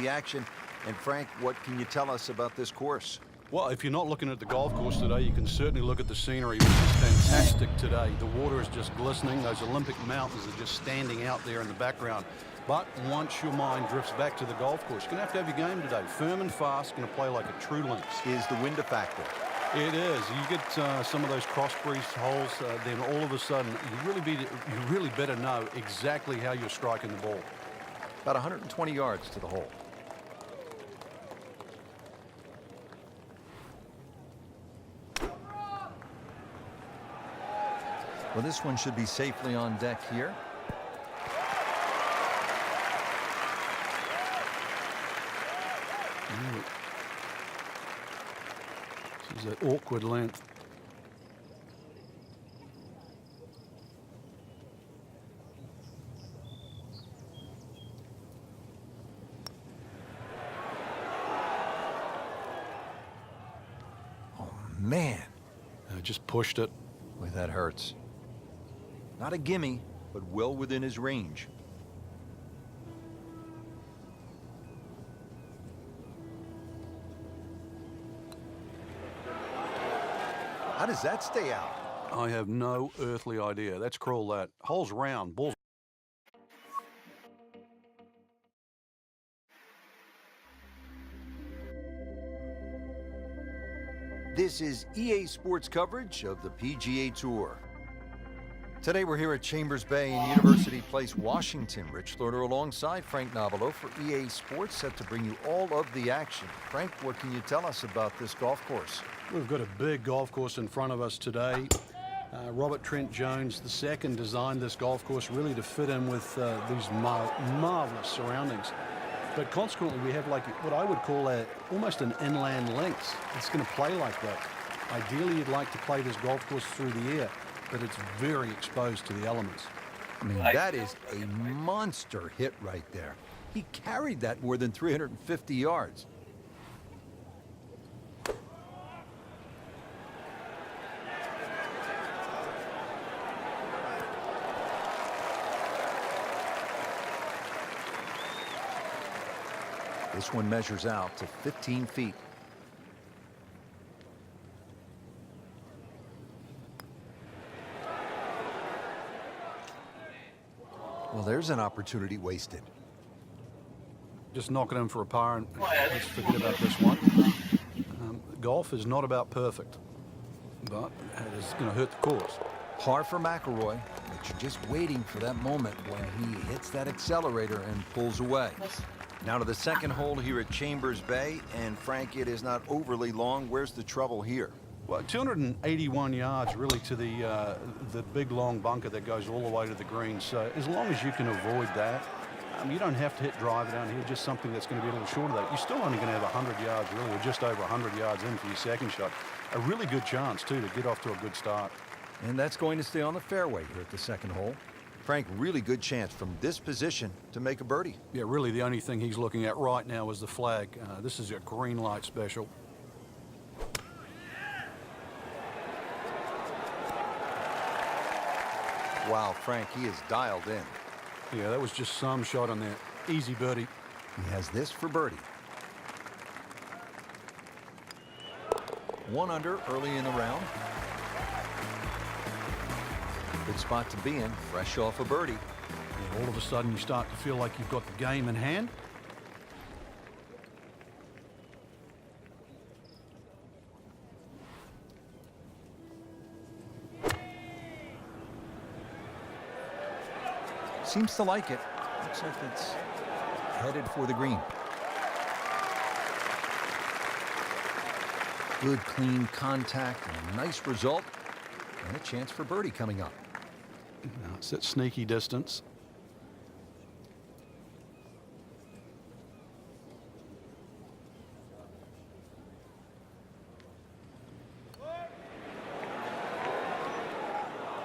the action. And Frank, what can you tell us about this course? Well, if you're not looking at the golf course today, you can certainly look at the scenery, which is fantastic today. The water is just glistening. Those Olympic mountains are just standing out there in the background. But once your mind drifts back to the golf course, you're going to have your game today. Firm and fast, going to play like a true lynx. Is the wind a factor? It is. You get some of those cross-breeze holes, then all of a sudden, you really better know exactly how you're striking the ball. About 120 yards to the hole. Well, this one should be safely on deck here. This is an awkward length. Oh, man. Just pushed it. Boy, that hurts. Not a gimme, but well within his range. How does that stay out? I have no earthly idea. That's cruel, that. Hole's round, ball's... This is EA Sports coverage of the PGA Tour. Today we're here at Chambers Bay in University Place, Washington. Rich Lerner alongside Frank Nobilo for EA Sports, set to bring you all of the action. Frank, what can you tell us about this golf course? We've got a big golf course in front of us today. Robert Trent Jones II designed this golf course really to fit in with these marvelous surroundings. But consequently, we have like what I would call almost an inland links. It's going to play like that. Ideally, you'd like to play this golf course through the air, but it's very exposed to the elements. I mean, that is a monster hit right there. He carried that more than 350 yards. This one measures out to 15 feet. Well, there's an opportunity wasted. Just knock it in for a par and let's forget about this one. Golf is not about perfect, but it's going to hurt the course. Par for McIlroy, but you're just waiting for that moment when he hits that accelerator and pulls away. Now to the second hole here at Chambers Bay, and Frank, it is not overly long. Where's the trouble here? Well, 281 yards really to the big long bunker that goes all the way to the green. So as long as you can avoid that, you don't have to hit driver down here, just something that's going to be a little short of that. You're still only going to have 100 yards really, or just over 100 yards in for your second shot. A really good chance too to get off to a good start. And that's going to stay on the fairway here at the second hole. Frank, really good chance from this position to make a birdie. Yeah, really the only thing he's looking at right now is the flag. This is a green light special. Wow, Frank, he is dialed in. Yeah, that was just some shot on there. Easy birdie. He has this for birdie. 1 under early in the round. Good spot to be in, fresh off a birdie. Yeah, all of a sudden you start to feel like you've got the game in hand. Seems to like it. Looks like it's headed for the green. Good, clean contact, and a nice result, and a chance for birdie coming up. Now it's at sneaky distance.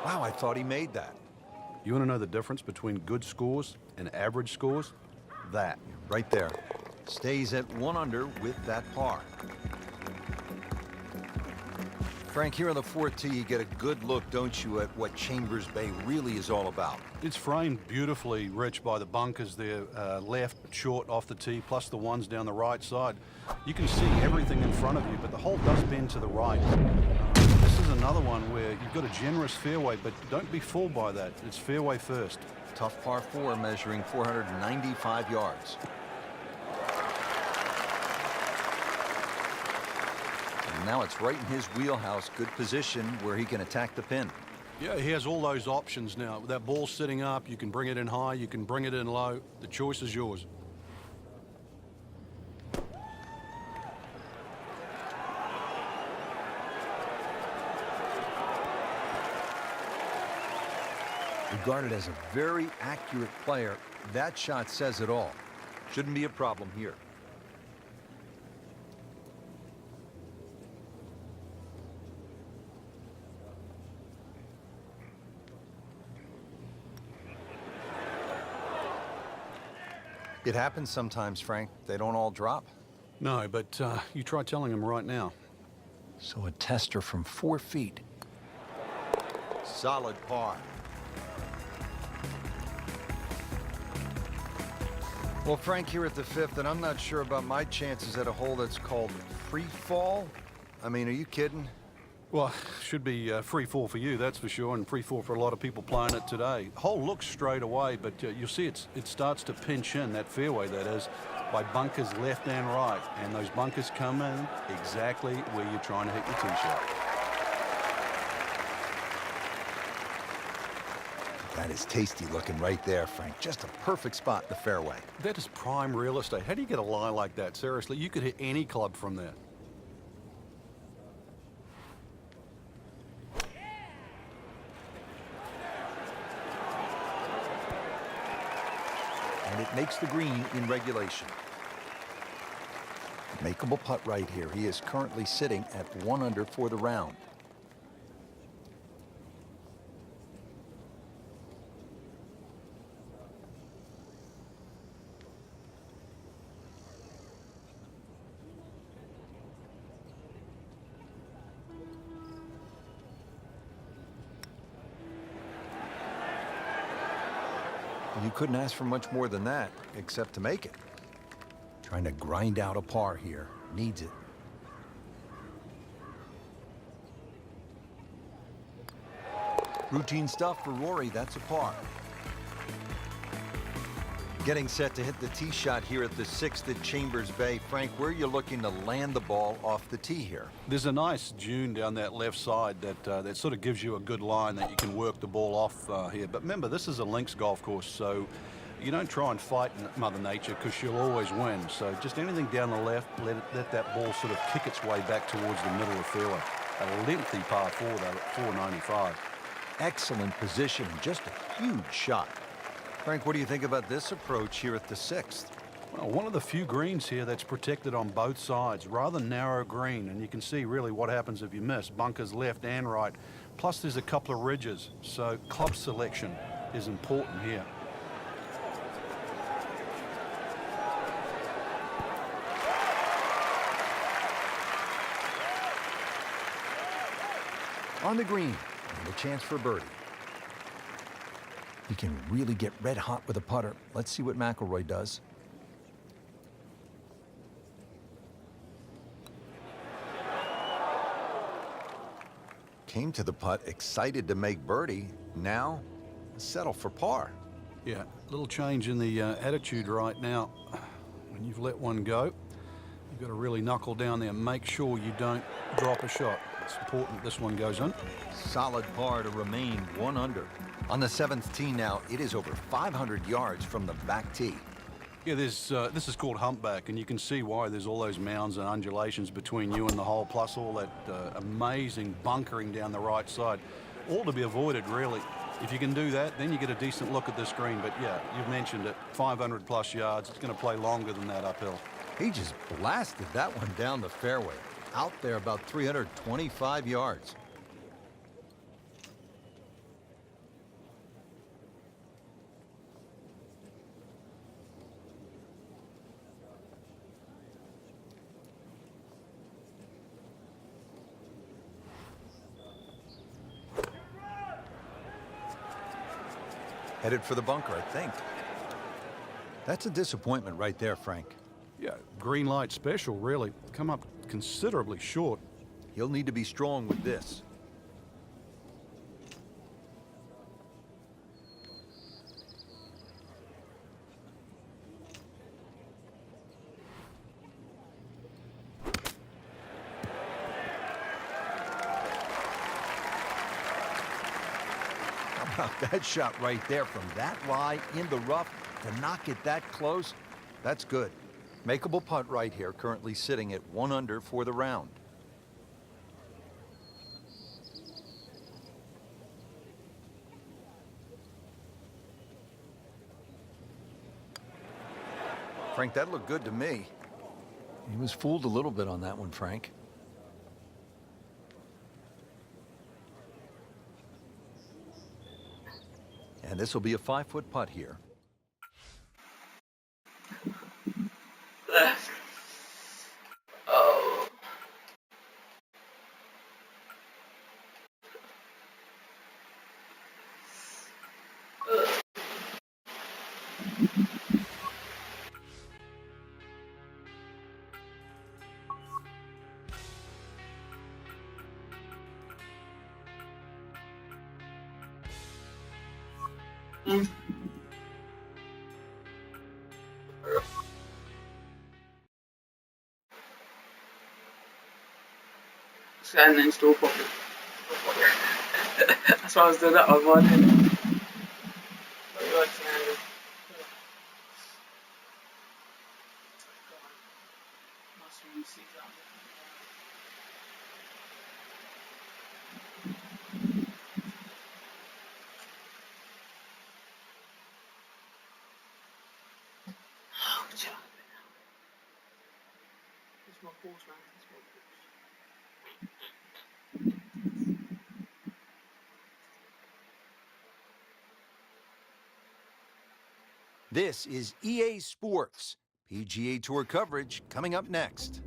Wow, I thought he made that. You want to know the difference between good scores and average scores? That. Right there. Stays at 1 under with that par. Frank, here on the fourth tee, you get a good look, don't you, at what Chambers Bay really is all about. It's framed beautifully, Rich, by the bunkers there, left, short, off the tee, plus the ones down the right side. You can see everything in front of you, but the hole does bend to the right. This is another one where you've got a generous fairway, but don't be fooled by that. It's fairway first. Tough par 4 measuring 495 yards. And now it's right in his wheelhouse. Good position where he can attack the pin. Yeah, he has all those options now. That ball's sitting up. You can bring it in high. You can bring it in low. The choice is yours. Regarded as a very accurate player, that shot says it all. Shouldn't be a problem here. It happens sometimes, Frank. They don't all drop. No, but you try telling him right now. So a tester from 4 feet. Solid par. Well, Frank, here at the 5th, and I'm not sure about my chances at a hole that's called free fall. I mean, are you kidding? Well, should be free fall for you, that's for sure, and free fall for a lot of people playing it today. Hole looks straight away, but you'll see it starts to pinch in, that fairway that is, by bunkers left and right. And those bunkers come in exactly where you're trying to hit your tee shot. That is tasty looking right there, Frank. Just a perfect spot in the fairway. That is prime real estate. How do you get a lie like that? Seriously, you could hit any club from there. And it makes the green in regulation. Makeable putt right here. He is currently sitting at 1 under for the round. You couldn't ask for much more than that, except to make it. Trying to grind out a par here. Needs it. Routine stuff for Rory. That's a par. Getting set to hit the tee shot here at the 6th at Chambers Bay. Frank, where are you looking to land the ball off the tee here? There's a nice dune down that left side that sort of gives you a good line that you can work the ball off here. But remember, this is a links golf course, so you don't try and fight Mother Nature because she'll always win. So just anything down the left, let that ball sort of kick its way back towards the middle of the fairway. A lengthy par 4 though at 495. Excellent position, just a huge shot. Frank, what do you think about this approach here at the 6th? Well, one of the few greens here that's protected on both sides. Rather narrow green, and you can see really what happens if you miss. Bunkers left and right. Plus there's a couple of ridges, so club selection is important here. On the green, and a chance for birdie. He can really get red hot with a putter. Let's see what McIlroy does. Came to the putt, excited to make birdie. Now, settle for par. Yeah, a little change in the attitude right now. When you've let one go, you've got to really knuckle down there and make sure you don't drop a shot. It's important this one goes in. Solid par to remain 1 under. On the 7th tee now, it is over 500 yards from the back tee. Yeah, this is called humpback, and you can see why there's all those mounds and undulations between you and the hole, plus all that amazing bunkering down the right side. All to be avoided, really. If you can do that, then you get a decent look at this green. But yeah, you've mentioned it, 500 plus yards. It's going to play longer than that uphill. He just blasted that one down the fairway. Out there about 325 yards. Headed for the bunker, I think. That's a disappointment right there, Frank. Yeah, green light special, really. Come up considerably short. He'll need to be strong with this. How about that shot right there from that lie in the rough to knock it that close? That's good. Makeable putt right here, currently sitting at 1 under for the round. Frank, that looked good to me. He was fooled a little bit on that one, Frank. And this will be a 5-foot putt here. Oh. Scan and install properly. That's why I was doing that on mine. This is EA Sports. PGA Tour coverage coming up next.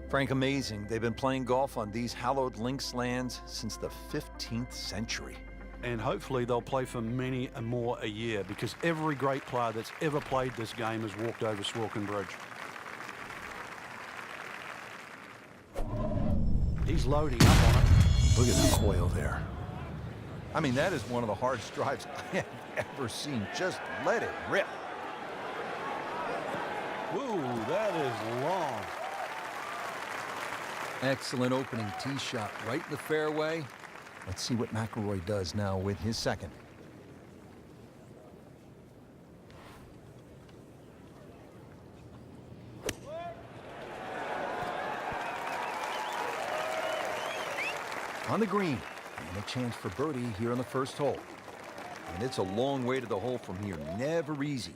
Frank, amazing. They've been playing golf on these hallowed links lands since the 15th century. And hopefully they'll play for many and more a year, because every great player that's ever played this game has walked over Swilcan Bridge. He's loading up on it. Look at the coil there. I mean, that is one of the hardest drives I have ever seen. Just let it rip. Ooh, that is long. Excellent opening tee shot right in the fairway. Let's see what McIlroy does now with his second. On the green, and a chance for birdie here on the first hole. And it's a long way to the hole from here. Never easy.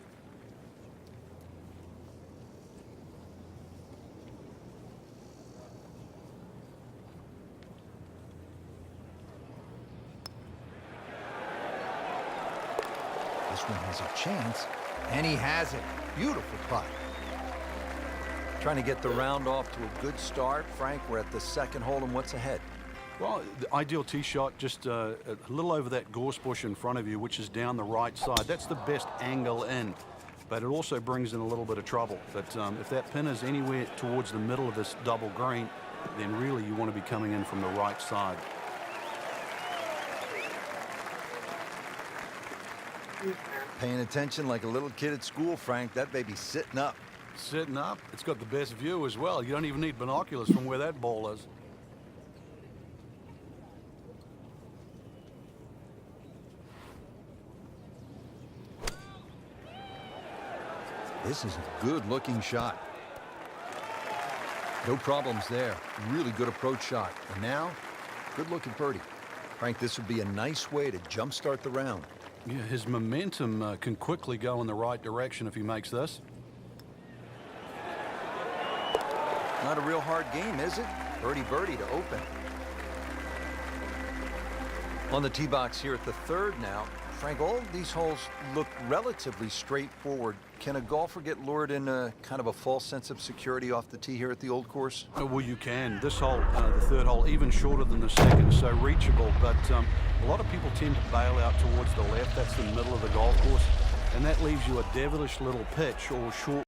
This one has a chance, and he has it. Beautiful putt. Trying to get the round off to a good start. Frank, we're at the second hole, and what's ahead? Well, the ideal tee shot just a little over that gorse bush in front of you, which is down the right side. That's the best angle in, but it also brings in a little bit of trouble. But if that pin is anywhere towards the middle of this double green, then really you want to be coming in from the right side. Paying attention like a little kid at school, Frank. That baby's sitting up. Sitting up. It's got the best view as well. You don't even need binoculars from where that ball is. This is a good-looking shot. No problems there. Really good approach shot. And now, good-looking birdie. Frank, this would be a nice way to jumpstart the round. Yeah, his momentum can quickly go in the right direction if he makes this. Not a real hard game, is it? Birdie to open. On the tee box here at the third now, Frank, all these holes look relatively straightforward. Can a golfer get lured in a kind of a false sense of security off the tee here at the old course? Well, you can. This hole, the third hole, even shorter than the second, so reachable. But a lot of people tend to bail out towards the left. That's the middle of the golf course. And that leaves you a devilish little pitch or short